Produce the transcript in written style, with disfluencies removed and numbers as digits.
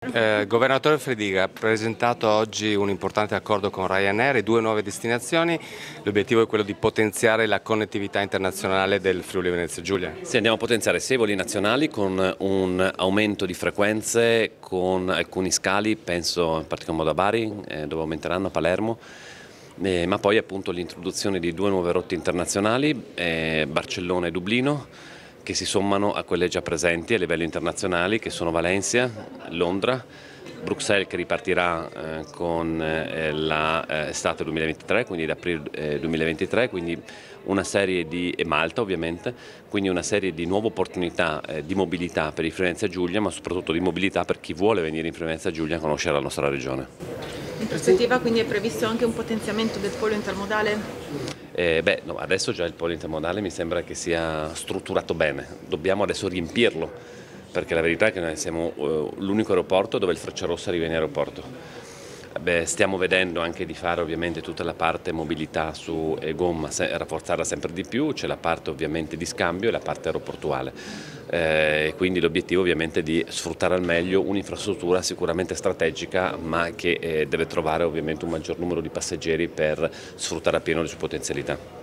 Governatore Frediga ha presentato oggi un importante accordo con Ryanair e 2 nuove destinazioni. L'obiettivo è quello di potenziare la connettività internazionale del Friuli Venezia Giulia. Sì, andiamo a potenziare sia i voli nazionali con un aumento di frequenze, con alcuni scali, penso in particolar modo a Bari, dove aumenteranno a Palermo, ma poi appunto l'introduzione di 2 nuove rotte internazionali, Barcellona e Dublino, che si sommano a quelle già presenti a livello internazionale, che sono Valencia, Londra, Bruxelles, che ripartirà con l'estate 2023, quindi da aprile 2023, quindi e Malta ovviamente, quindi una serie di nuove opportunità di mobilità per i Friuli Venezia Giulia, ma soprattutto di mobilità per chi vuole venire in Friuli Venezia Giulia a conoscere la nostra regione. In prospettiva quindi è previsto anche un potenziamento del polo intermodale? No, adesso già il polo intermodale mi sembra che sia strutturato bene, dobbiamo adesso riempirlo, perché la verità è che noi siamo l'unico aeroporto dove il Frecciarossa arriva in aeroporto. Stiamo vedendo anche di fare ovviamente tutta la parte mobilità su gomma, rafforzarla sempre di più, c'è la parte ovviamente di scambio e la parte aeroportuale. Quindi l'obiettivo ovviamente è di sfruttare al meglio un'infrastruttura sicuramente strategica, ma che deve trovare ovviamente un maggior numero di passeggeri per sfruttare appieno le sue potenzialità.